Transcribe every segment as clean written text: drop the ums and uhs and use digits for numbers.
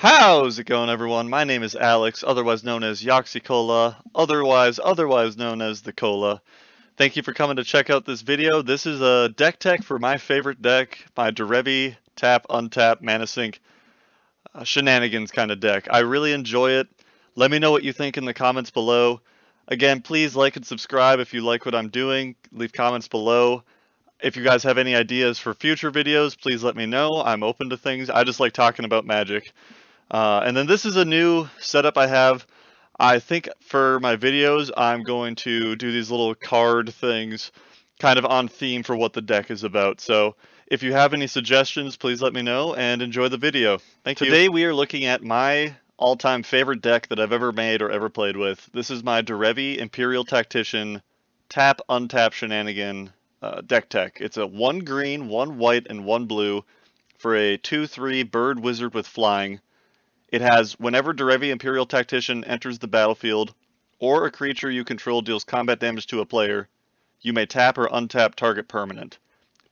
How's it going, everyone? My name is Alex, otherwise known as Yoxicola, otherwise known as the Cola. Thank you for coming to check out this video. This is a deck tech for my favorite deck, my Derevi tap untap mana sink shenanigans kind of deck. I really enjoy it. Let me know what you think in the comments below. Again, please like and subscribe if you like what I'm doing. Leave comments below. If you guys have any ideas for future videos, please let me know. I'm open to things. I just like talking about Magic. And then this is a new setup I have. I think for my videos, I'm going to do these little card things kind of on theme for what the deck is about. So if you have any suggestions, please let me know and enjoy the video. Thank you. Today we are looking at my all-time favorite deck that I've ever made or ever played with. This is my Derevi Imperial Tactician tap untap shenanigan deck tech. It's a 1 green, 1 white, and 1 blue for a 2/3 bird wizard with flying. It has whenever Derevi Imperial Tactician enters the battlefield, or a creature you control deals combat damage to a player, you may tap or untap target permanent.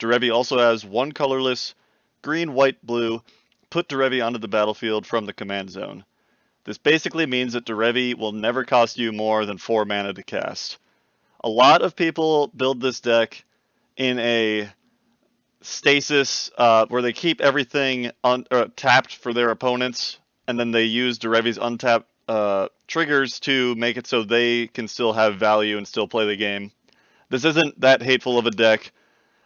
Derevi also has 1 colorless, green, white, blue, put Derevi onto the battlefield from the command zone. This basically means that Derevi will never cost you more than 4 mana to cast. A lot of people build this deck in a stasis where they keep everything tapped for their opponents, and then they use Derevi's untap triggers to make it so they can still have value and still play the game. This isn't that hateful of a deck.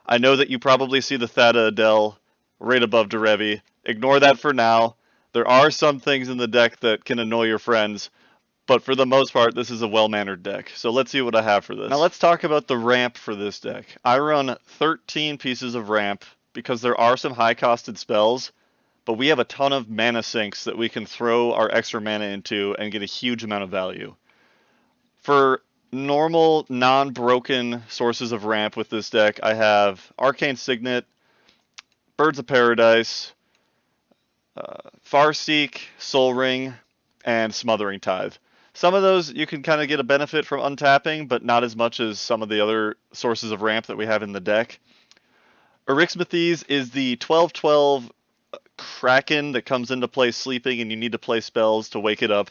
I know that you probably see the Thada Adele right above Derevi. Ignore that for now. There are some things in the deck that can annoy your friends, but for the most part, this is a well-mannered deck. So let's see what I have for this. Now let's talk about the ramp for this deck. I run 13 pieces of ramp because there are some high-costed spells, but we have a ton of mana sinks that we can throw our extra mana into and get a huge amount of value. For normal, non-broken sources of ramp with this deck, I have Arcane Signet, Birds of Paradise, Farseek, Soul Ring, and Smothering Tithe. Some of those you can kind of get a benefit from untapping, but not as much as some of the other sources of ramp that we have in the deck. Erixmathes is the 12/12 Kraken that comes into play sleeping and you need to play spells to wake it up.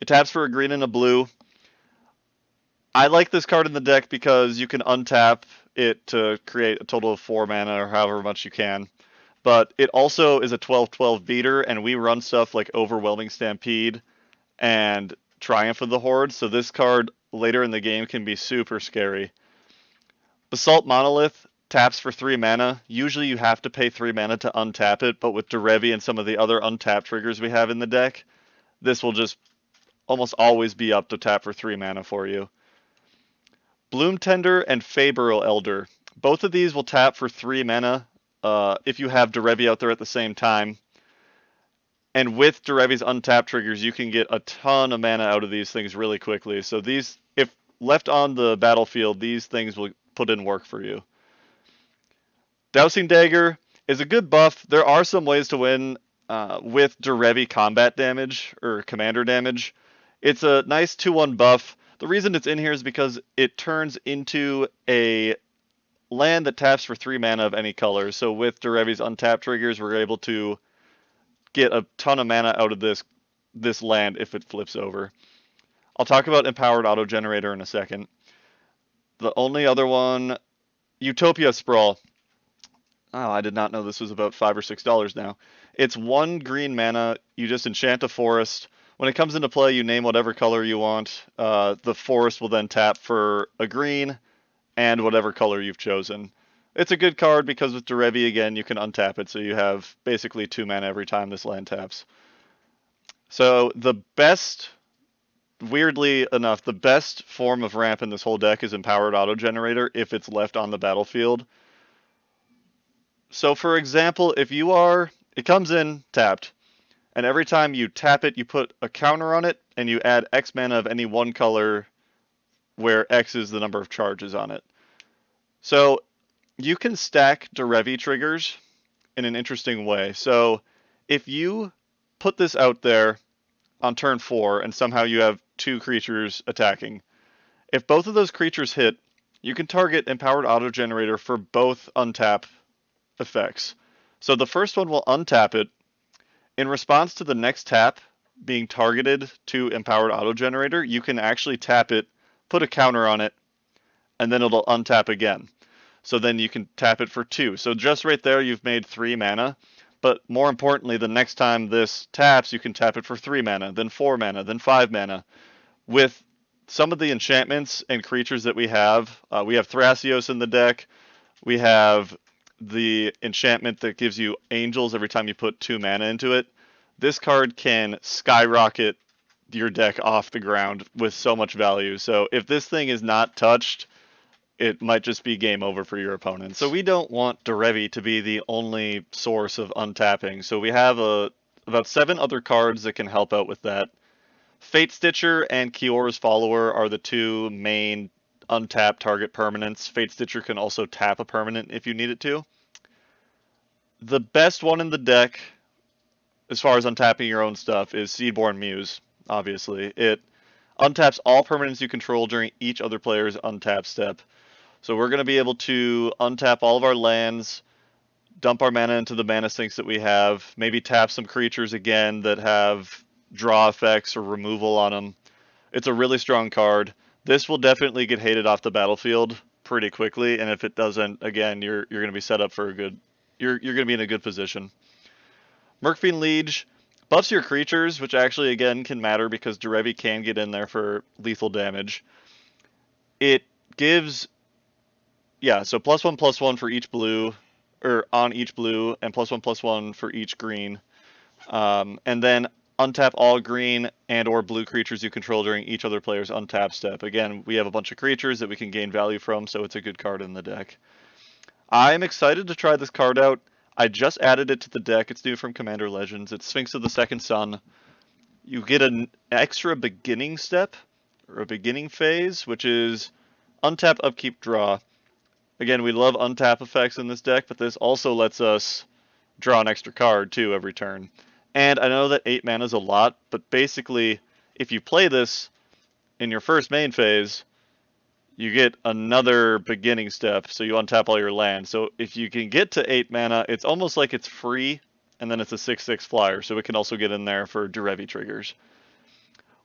It taps for a green and a blue. I like this card in the deck because you can untap it to create a total of 4 mana or however much you can. But it also is a 12/12 beater, and we run stuff like Overwhelming Stampede and Triumph of the Horde, so this card later in the game can be super scary. Basalt Monolith taps for 3 mana. Usually you have to pay 3 mana to untap it, but with Derevi and some of the other untapped triggers we have in the deck, this will just almost always be up to tap for 3 mana for you. Bloom Tender and Faeburl Elder. Both of these will tap for 3 mana if you have Derevi out there at the same time. And with Derevi's untapped triggers, you can get a ton of mana out of these things really quickly. So these, if left on the battlefield, these things will put in work for you. Dousing Dagger is a good buff. There are some ways to win with Derevi combat damage or commander damage. It's a nice 2/1 buff. The reason it's in here is because it turns into a land that taps for 3 mana of any color. So with Derevi's untapped triggers, we're able to get a ton of mana out of this land if it flips over. I'll talk about Empowered Auto Generator in a second. The only other one, Utopia Sprawl. Oh, I did not know this was about $5 or $6 now. It's 1 green mana. You just enchant a forest. When it comes into play, you name whatever color you want. The forest will then tap for a green and whatever color you've chosen. It's a good card because with Derevi, again, you can untap it, so you have basically 2 mana every time this land taps. So the best, weirdly enough, the best form of ramp in this whole deck is Empowered Auto Generator if it's left on the battlefield. So for example, if you are, it comes in tapped, and every time you tap it, you put a counter on it, and you add X mana of any one color where X is the number of charges on it. So you can stack Derevi triggers in an interesting way. So if you put this out there on turn 4 and somehow you have 2 creatures attacking, if both of those creatures hit, you can target Empowered Auto Generator for both untap effects. So the first one will untap it, In response to the next tap being targeted to Empowered Auto Generator, you can actually tap it, put a counter on it, and then it'll untap again. So then you can tap it for 2. So just right there, you've made 3 mana. But more importantly, the next time this taps, you can tap it for 3 mana, then 4 mana, then 5 mana. With some of the enchantments and creatures that we have Thrasios in the deck. We have the enchantment that gives you angels every time you put 2 mana into it. This card can skyrocket your deck off the ground with so much value. So if this thing is not touched, it might just be game over for your opponents. So we don't want Derevi to be the only source of untapping. So we have about 7 other cards that can help out with that. Fate Stitcher and Kiyora's Follower are the 2 main untap target permanents. Fate Stitcher can also tap a permanent if you need it to. The best one in the deck, as far as untapping your own stuff, is Seedborn Muse, obviously. It untaps all permanents you control during each other player's untap step. So we're going to be able to untap all of our lands, dump our mana into the mana sinks that we have, maybe tap some creatures again that have draw effects or removal on them. It's a really strong card. This will definitely get hated off the battlefield pretty quickly, and if it doesn't, again, you're going to be set up for a good. You're going to be in a good position. Murkfiend Liege buffs your creatures, which actually again can matter because Derevi can get in there for lethal damage. It gives so +1/+1 for each blue, or on each blue, and +1/+1 for each green. And then untap all green and or blue creatures you control during each other player's untap step. Again, we have a bunch of creatures that we can gain value from, so it's a good card in the deck. I'm excited to try this card out. I just added it to the deck. It's new from Commander Legends. It's Sphinx of the Second Sun. You get an extra beginning step, or a beginning phase, which is untap, upkeep, draw. Again, we love untap effects in this deck, but this also lets us draw an extra card, too, every turn. And I know that 8 mana is a lot, but basically, if you play this in your first main phase, you get another beginning step, so you untap all your lands. So if you can get to 8 mana, it's almost like it's free, and then it's a 6/6 flyer, so it can also get in there for Derevi triggers.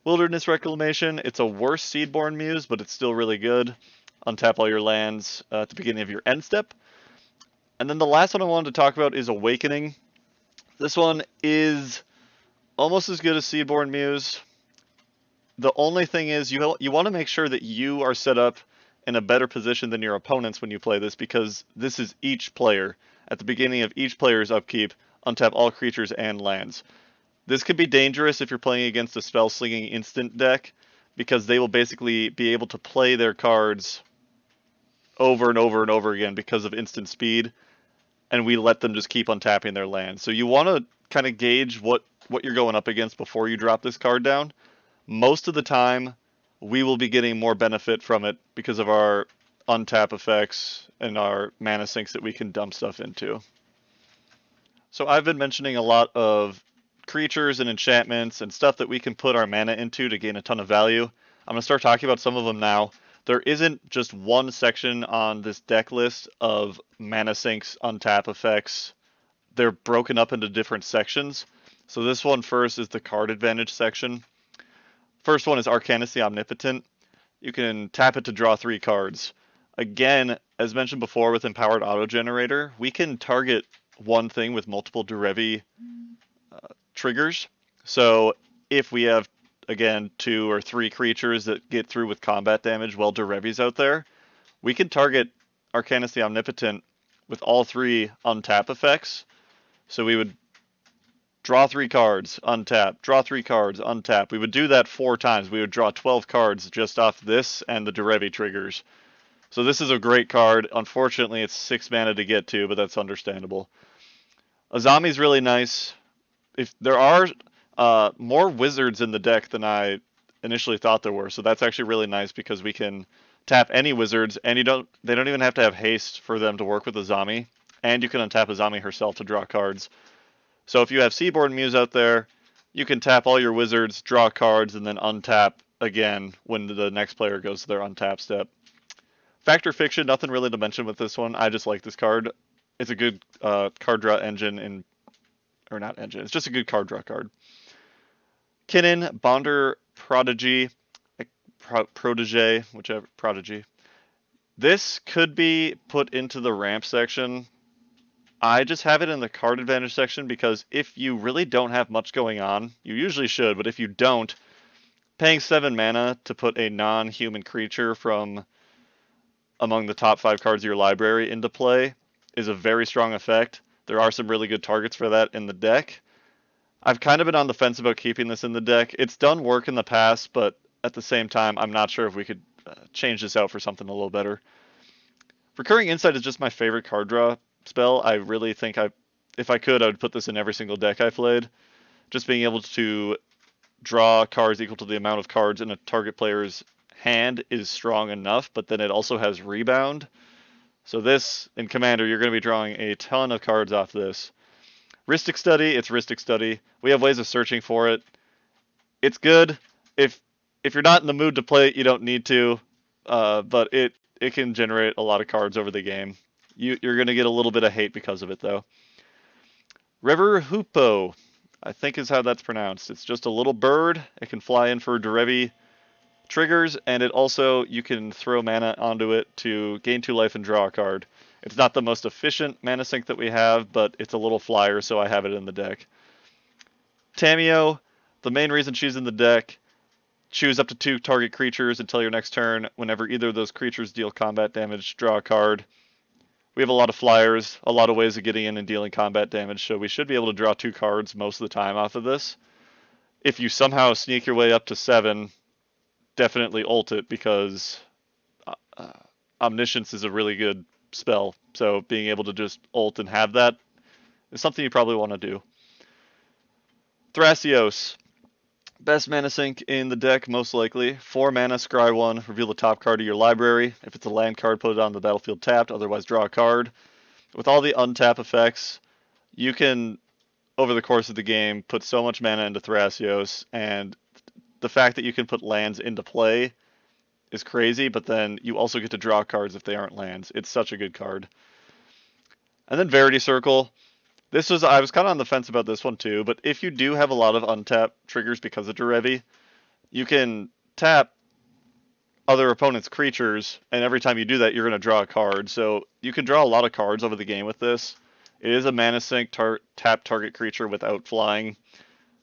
Wilderness Reclamation, it's a worse Seedborn Muse, but it's still really good. Untap all your lands at the beginning of your end step. And then the last one I wanted to talk about is Awakening. This one is almost as good as Seedborn Muse. The only thing is you want to make sure that you are set up in a better position than your opponents when you play this, because this is each player. At the beginning of each player's upkeep, untap all creatures and lands. This could be dangerous if you're playing against a spell-slinging instant deck, because they will basically be able to play their cards over and over and over again because of instant speed, and we let them just keep untapping their lands. So you want to kind of gauge what you're going up against before you drop this card down. Most of the time, we will be getting more benefit from it because of our untap effects and our mana sinks that we can dump stuff into. So I've been mentioning a lot of creatures and enchantments and stuff that we can put our mana into to gain a ton of value. I'm going to start talking about some of them now. There isn't just one section on this deck list of mana sinks, untap effects. They're broken up into different sections. So this one first is the card advantage section. First one is Arcanus the Omnipotent. You can tap it to draw 3 cards. Again, as mentioned before with Empowered Auto Generator, we can target one thing with multiple Derevi triggers. So if we have, again, 2 or 3 creatures that get through with combat damage while Derevi's out there, we can target Arcanus the Omnipotent with all 3 untap effects. So we would draw 3 cards, untap, draw 3 cards, untap. We would do that 4 times. We would draw 12 cards just off this and the Derevi triggers. So this is a great card. Unfortunately, it's 6 mana to get to, but that's understandable. Azami's really nice. If there are more wizards in the deck than I initially thought there were, so that's actually really nice because we can tap any wizards, and they don't even have to have haste for them to work with Azami, and you can untap Azami herself to draw cards. So if you have Seedborn Muse out there, you can tap all your wizards, draw cards, and then untap again when the next player goes to their untap step. Factor Fiction, nothing really to mention with this one. I just like this card. It's a good card draw engine in or not engine. It's just a good card draw card. Kinnan, Bonder, Prodigy, Protege, whichever, Prodigy. This could be put into the ramp section. I just have it in the card advantage section because if you really don't have much going on, you usually should, but if you don't, paying 7 mana to put a non-human creature from among the top 5 cards of your library into play is a very strong effect. There are some really good targets for that in the deck. I've kind of been on the fence about keeping this in the deck. It's done work in the past, but at the same time, I'm not sure if we could change this out for something a little better. Recurring Insight is just my favorite card draw spell. I really think if I could, I would put this in every single deck I played. Just being able to draw cards equal to the amount of cards in a target player's hand is strong enough, but then it also has Rebound. So this, in Commander, you're going to be drawing a ton of cards off this. Rhystic Study, it's Rhystic Study. We have ways of searching for it. It's good. If you're not in the mood to play it, you don't need to, but it can generate a lot of cards over the game. You're going to get a little bit of hate because of it, though. River Hoopoe, I think is how that's pronounced. It's just a little bird. It can fly in for Derevi triggers, and it also, you can throw mana onto it to gain 2 life and draw a card. It's not the most efficient mana sink that we have, but it's a little flyer, so I have it in the deck. Tameo, the main reason she's in the deck, choose up to 2 target creatures until your next turn. Whenever either of those creatures deal combat damage, draw a card. We have a lot of flyers, a lot of ways of getting in and dealing combat damage, so we should be able to draw 2 cards most of the time off of this. If you somehow sneak your way up to 7, definitely ult it, because Omniscience is a really good spell, so being able to just ult and have that is something you probably want to do. Thrasios. Best mana sink in the deck, most likely. 4 mana, scry 1, reveal the top card of your library. If it's a land card, put it on the battlefield tapped, otherwise draw a card. With all the untap effects, you can, over the course of the game, put so much mana into Thrasios, and the fact that you can put lands into play is crazy, but then you also get to draw cards if they aren't lands. It's such a good card. And then Verity Circle. I was kind of on the fence about this one too, but if you do have a lot of untap triggers because of Derevi, you can tap other opponents' creatures, and every time you do that, you're going to draw a card. So you can draw a lot of cards over the game with this. It is a mana sink tap target creature without flying.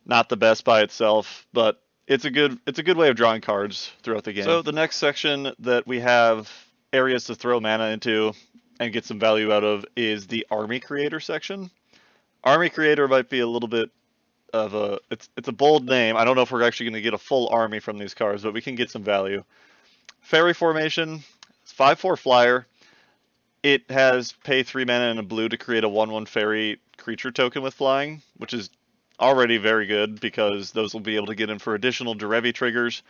Not the best by itself, but it's a good way of drawing cards throughout the game. So the next section that we have areas to throw mana into and get some value out of is the Army Creator section. Army Creator might be a little bit of a, it's a bold name. I don't know if we're actually going to get a full army from these cards, but we can get some value. Fairy Formation, it's 5/4 flyer. It has pay 3 mana and a blue to create a 1/1 fairy creature token with flying, which is already very good because those will be able to get in for additional Derevi triggers.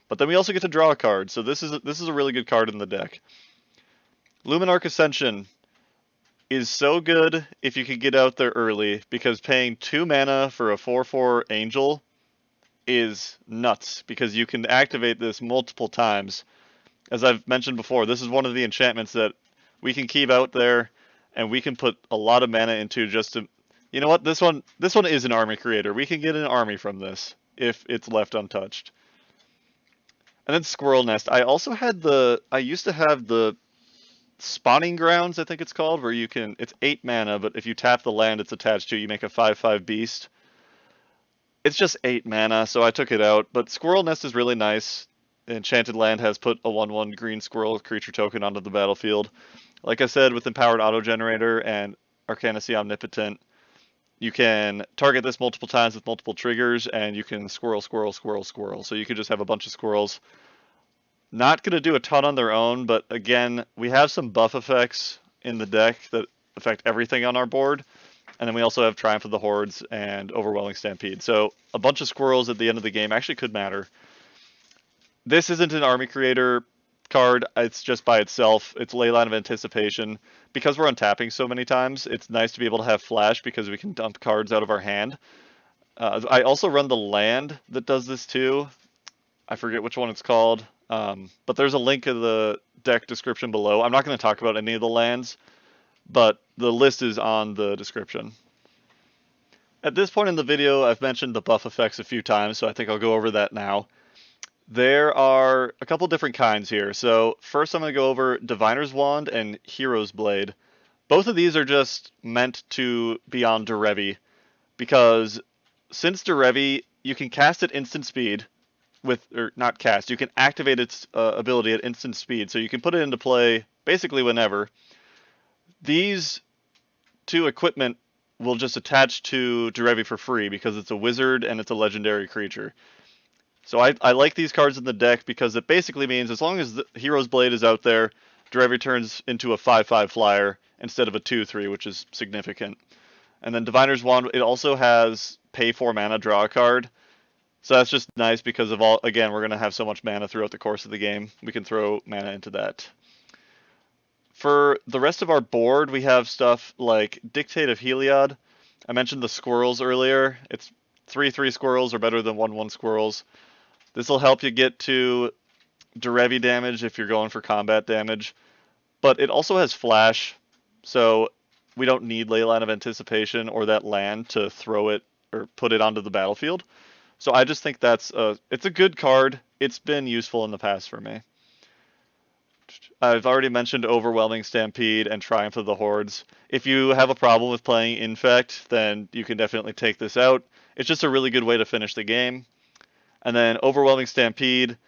But then we also get to draw a card, so this is a really good card in the deck. Luminarch Ascension is so good if you could get out there early, because paying 2 mana for a 4/4 angel is nuts, because you can activate this multiple times. As I've mentioned before, this is one of the enchantments that we can keep out there, and we can put a lot of mana into just to... You know what? This one is an army creator. We can get an army from this if it's left untouched. And then Squirrel Nest. I used to have the Spawning Grounds, I think it's called, where you can... It's 8 mana, but if you tap the land it's attached to, you make a 5/5 beast. It's just 8 mana, so I took it out. But Squirrel Nest is really nice. Enchanted Land has put a 1/1 green squirrel creature token onto the battlefield. Like I said, with Empowered Auto Generator and Arcanacy Omnipotent, you can target this multiple times with multiple triggers, and you can squirrel. So you could just have a bunch of squirrels. Not going to do a ton on their own, but again, we have some buff effects in the deck that affect everything on our board. And then we also have Triumph of the Hordes and Overwhelming Stampede. So a bunch of squirrels at the end of the game actually could matter. This isn't an army creator card. It's just by itself. It's Leyline of Anticipation. Because we're untapping so many times, it's nice to be able to have flash because we can dump cards out of our hand. I also run the land that does this too. I forget which one it's called. But there's a link in the deck description below. I'm not going to talk about any of the lands, but the list is on the description. At this point in the video, I've mentioned the buff effects a few times, so I think I'll go over that now. There are a couple different kinds here. So first I'm going to go over Diviner's Wand and Hero's Blade. Both of these are just meant to be on Derevi, because since Derevi, you can cast at instant speed, or not cast, you can activate its ability at instant speed, so you can put it into play basically whenever. These two equipment will just attach to Derevi for free because it's a wizard and it's a legendary creature. So I like these cards in the deck because it basically means as long as the Hero's Blade is out there, Derevi turns into a 5/5 flyer instead of a 2/3, which is significant. And then Diviner's Wand, it also has pay 4 mana, draw a card. So that's just nice because of again, we're going to have so much mana throughout the course of the game. We can throw mana into that. For the rest of our board, we have stuff like Dictate of Heliod. I mentioned the squirrels earlier. It's 3/3 squirrels are better than 1/1 squirrels. This will help you get to Derevi damage if you're going for combat damage. But it also has flash, so we don't need Leyline of Anticipation or that land to throw it or put it onto the battlefield. So I just think it's a good card. It's been useful in the past for me. I've already mentioned Overwhelming Stampede and Triumph of the Hordes. If you have a problem with playing Infect, then you can definitely take this out. It's just a really good way to finish the game. And then Overwhelming Stampede,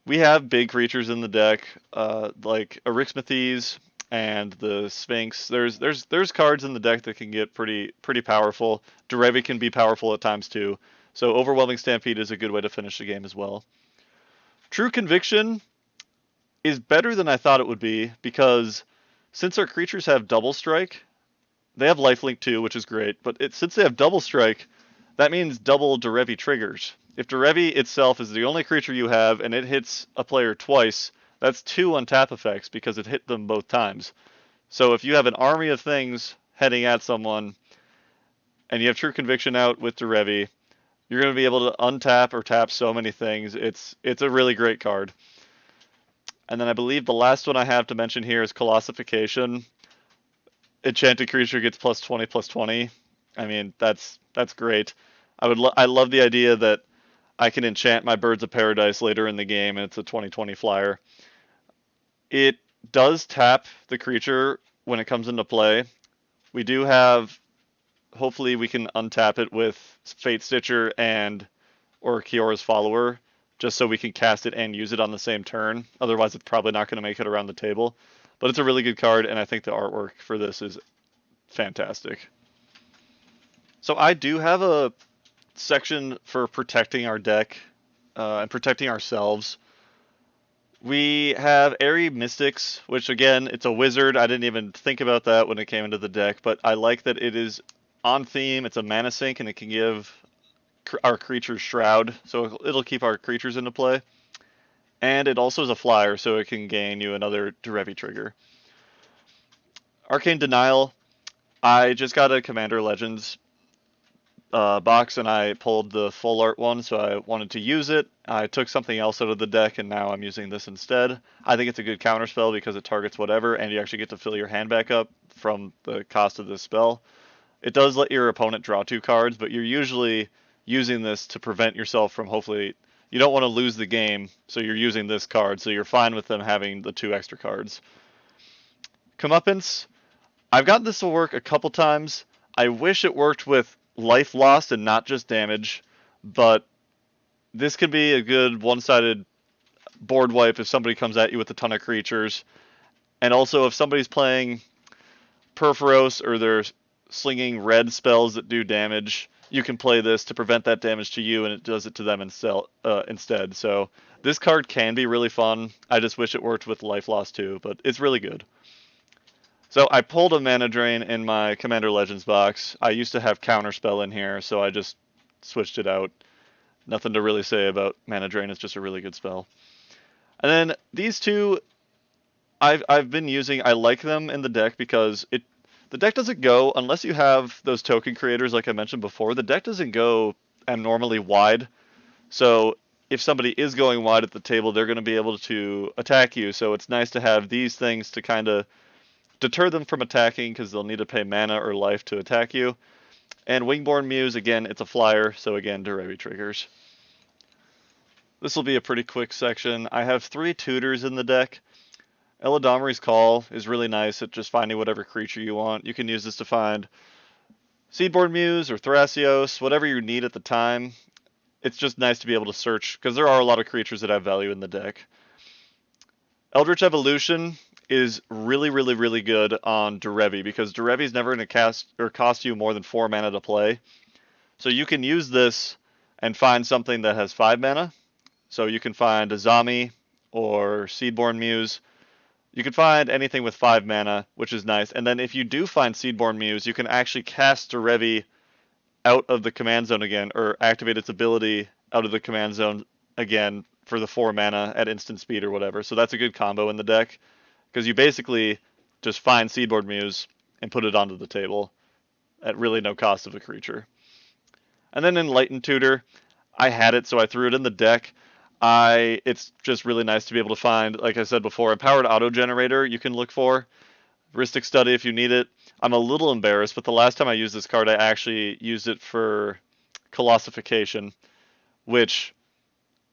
we have big creatures in the deck, like Arixmathes and the Sphinx. There's cards in the deck that can get pretty powerful. Derevi can be powerful at times too. So Overwhelming Stampede is a good way to finish the game as well. True Conviction is better than I thought it would be because since our creatures have double strike, they have lifelink too, which is great, but since they have double strike, that means double Derevi triggers. If Derevi itself is the only creature you have and it hits a player twice, that's 2 untap effects because it hit them both times. So if you have an army of things heading at someone and you have True Conviction out with Derevi, you're going to be able to untap or tap so many things. It's a really great card. And then I believe the last one I have to mention here is Colossification. Enchanted creature gets +20/+20. I mean, that's great. I love the idea that I can enchant my Birds of Paradise later in the game, and it's a 20/20 flyer. It does tap the creature when it comes into play. We do have, hopefully we can untap it with Fate Stitcher or Kiora's Follower, just so we can cast it and use it on the same turn. Otherwise, it's probably not going to make it around the table. But it's a really good card, and I think the artwork for this is fantastic. So I do have a section for protecting our deck and protecting ourselves. We have Airy Mystics, which again, it's a wizard. I didn't even think about that when it came into the deck, but I like that it is on theme. It's a mana sink, and it can give our creatures Shroud, so it'll keep our creatures into play. And it also is a flyer, so it can gain you another Derevi trigger. Arcane Denial, I just got a Commander Legends box, and I pulled the full art one, so I wanted to use it. I took something else out of the deck, and now I'm using this instead. I think it's a good counterspell because it targets whatever, and you actually get to fill your hand back up from the cost of this spell. It does let your opponent draw 2 cards, but you're usually using this to prevent yourself from you don't want to lose the game, so you're using this card, so you're fine with them having the 2 extra cards. Comeuppance, I've gotten this to work a couple times. I wish it worked with life lost and not just damage, but this could be a good one-sided board wipe if somebody comes at you with a ton of creatures. And also if somebody's playing Perforos or they're slinging red spells that do damage, you can play this to prevent that damage to you, and it does it to them instead. So this card can be really fun. I just wish it worked with life loss too, but it's really good. So I pulled a Mana Drain in my Commander Legends box. I used to have Counterspell in here, so I just switched it out. Nothing to really say about Mana Drain. It's just a really good spell. And then these two, I've been using. I like them in the deck because the deck doesn't go, unless you have those token creators like I mentioned before, the deck doesn't go abnormally wide. So if somebody is going wide at the table, they're going to be able to attack you. So it's nice to have these things to kind of deter them from attacking because they'll need to pay mana or life to attack you. And Wingborn Muse, again, it's a flyer, so again, Derevi triggers. This will be a pretty quick section. I have 3 tutors in the deck. Eladamri's Call is really nice at just finding whatever creature you want. You can use this to find Seedborn Muse or Thrasios, whatever you need at the time. It's just nice to be able to search, because there are a lot of creatures that have value in the deck. Eldritch Evolution is really, really, really good on Derevi, because Derevi's never going to cost you more than 4 mana to play. So you can use this and find something that has 5 mana. So you can find a Zami or Seedborn Muse. You can find anything with 5 mana, which is nice. And then if you do find Seedborn Muse, you can actually cast Derevi out of the command zone again, or activate its ability out of the command zone again for the 4 mana at instant speed or whatever. So that's a good combo in the deck, because you basically just find Seedborn Muse and put it onto the table at really no cost of a creature. And then Enlightened Tutor, I had it, so I threw it in the deck. It's just really nice to be able to find, like I said before, a powered auto generator you can look for. Heuristic Study if you need it. I'm a little embarrassed, but the last time I used this card, I actually used it for Colossification, which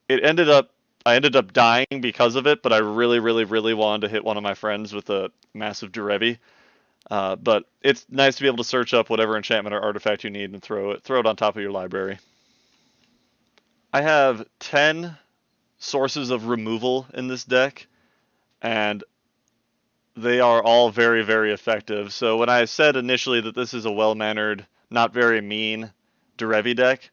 I ended up dying because of it, but I really, really, really wanted to hit one of my friends with a massive Derevi. But it's nice to be able to search up whatever enchantment or artifact you need and throw it on top of your library. I have 10 sources of removal in this deck, and they are all very, very effective. So when I said initially that this is a well-mannered, not very mean Derevi deck,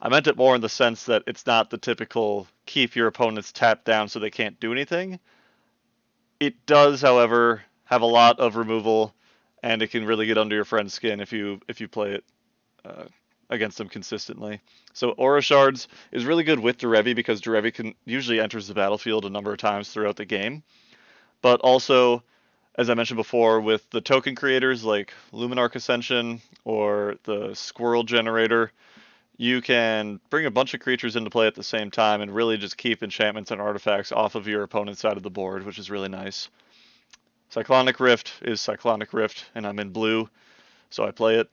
I meant it more in the sense that it's not the typical keep your opponents tapped down so they can't do anything. It does, however, have a lot of removal, and it can really get under your friend's skin if you play it against them consistently. So Aura Shards is really good with Derevi, because Derevi usually enters the battlefield a number of times throughout the game. But also, as I mentioned before, with the token creators like Luminarch Ascension or the Squirrel Generator, you can bring a bunch of creatures into play at the same time and really just keep enchantments and artifacts off of your opponent's side of the board, which is really nice. Cyclonic Rift is Cyclonic Rift, and I'm in blue, so I play it.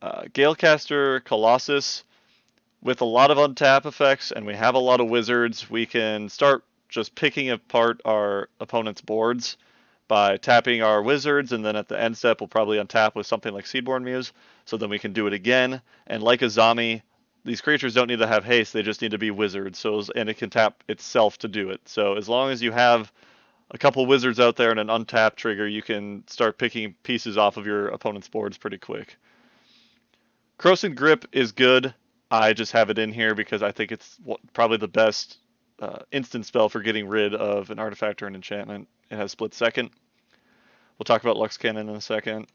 Galecaster Colossus, with a lot of untap effects, and we have a lot of wizards, we can start just picking apart our opponent's boards by tapping our wizards, and then at the end step we'll probably untap with something like Seedborn Muse, so then we can do it again. And like a Zami, these creatures don't need to have haste, they just need to be wizards, and it can tap itself to do it. So as long as you have a couple wizards out there and an untap trigger, you can start picking pieces off of your opponent's boards pretty quick. Corrosive Grip is good. I just have it in here because I think it's probably the best instant spell for getting rid of an artifact or an enchantment. It has split second. We'll talk about Lux Cannon in a second.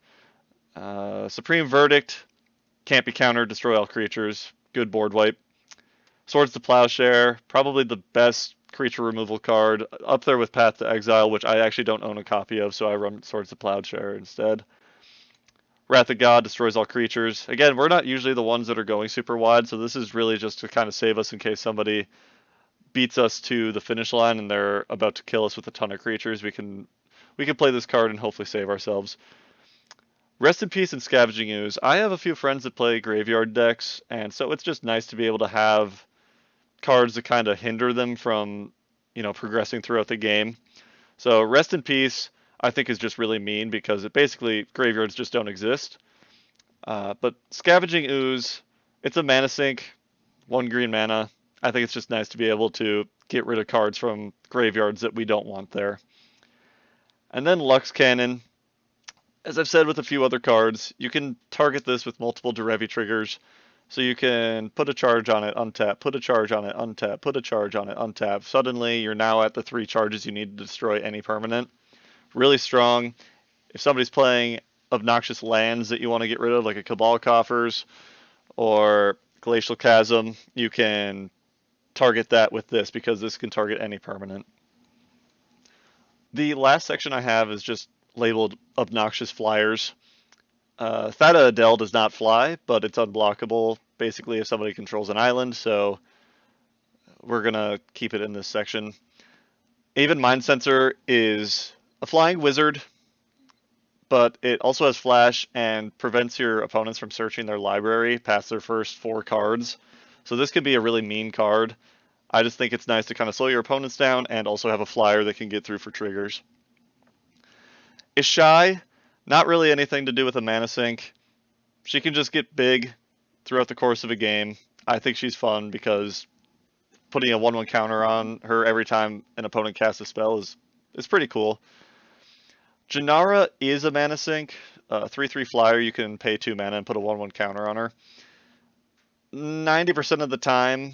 Supreme Verdict, can't be countered, destroy all creatures, good board wipe. Swords to Plowshare, probably the best creature removal card, up there with Path to Exile, which I actually don't own a copy of, so I run Swords to Plowshare instead. Wrath of God, destroys all creatures. Again, we're not usually the ones that are going super wide, so this is really just to kind of save us in case somebody beats us to the finish line and they're about to kill us with a ton of creatures. We can play this card and hopefully save ourselves. Rest in Peace and Scavenging Ooze. I have a few friends that play graveyard decks, and so it's just nice to be able to have cards that kind of hinder them from, progressing throughout the game. So Rest in Peace, I think, is just really mean because graveyards just don't exist. But Scavenging Ooze, it's a mana sink, 1 green mana. I think it's just nice to be able to get rid of cards from graveyards that we don't want there. And then Lux Cannon. As I've said with a few other cards, you can target this with multiple Derevi triggers. So you can put a charge on it, untap, put a charge on it, untap, put a charge on it, untap. Suddenly, you're now at the 3 charges you need to destroy any permanent. Really strong. If somebody's playing obnoxious lands that you want to get rid of, like a Cabal Coffers or Glacial Chasm, you can target that with this because this can target any permanent. The last section I have is just labeled obnoxious flyers. Thada Adele does not fly, but it's unblockable basically if somebody controls an island, so we're going to keep it in this section. Aven Mind Sensor is a flying wizard, but it also has flash and prevents your opponents from searching their library past their first 4 cards. So this could be a really mean card. I just think it's nice to kind of slow your opponents down and also have a flyer that can get through for triggers. Is shy, not really anything to do with a mana sink. She can just get big throughout the course of a game. I think she's fun because putting a 1/1 counter on her every time an opponent casts a spell is pretty cool. Janara is a mana sink. 3/3 flyer, you can pay 2 mana and put a 1/1 counter on her. 90% of the time,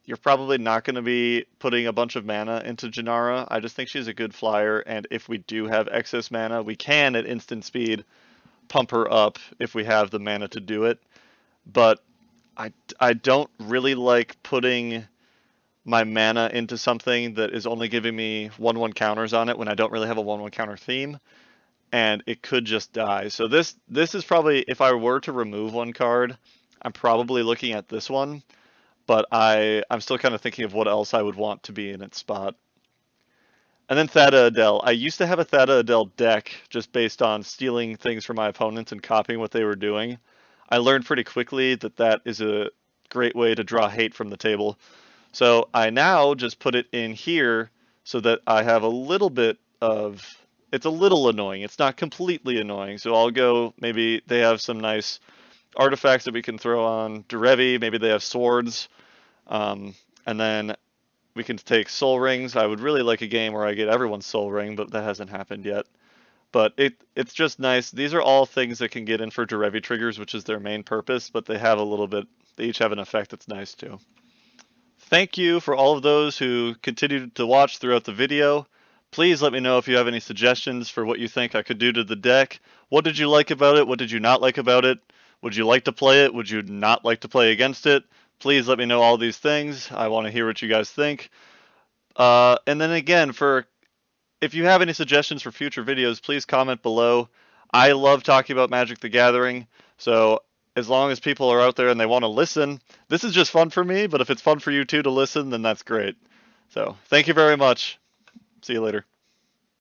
you're probably not going to be putting a bunch of mana into Janara. I just think she's a good flyer, and if we do have excess mana, we can, at instant speed, pump her up if we have the mana to do it. But I don't really like putting my mana into something that is only giving me 1/1 counters on it when I don't really have a 1/1 counter theme, and it could just die. So this is probably, if I were to remove one card, I'm probably looking at this one, but I'm still kind of thinking of what else I would want to be in its spot. And then Thada Adele. I used to have a Thada Adele deck just based on stealing things from my opponents and copying what they were doing. I learned pretty quickly that that is a great way to draw hate from the table. So I now just put it in here so that I have a little bit of, it's a little annoying. It's not completely annoying. So I'll go, maybe they have some nice artifacts that we can throw on Derevi. Maybe they have swords. And then we can take soul rings. I would really like a game where I get everyone's soul ring, but that hasn't happened yet. But it's just nice. These are all things that can get in for Derevi triggers, which is their main purpose, but they have a little bit, they each have an effect that's nice too. Thank you for all of those who continued to watch throughout the video. Please let me know if you have any suggestions for what you think I could do to the deck. What did you like about it? What did you not like about it? Would you like to play it? Would you not like to play against it? Please let me know all these things. I want to hear what you guys think. And then again, if you have any suggestions for future videos, please comment below. I love talking about Magic the Gathering, so as long as people are out there and they want to listen, this is just fun for me, but if it's fun for you too to listen, then that's great. So thank you very much. See you later.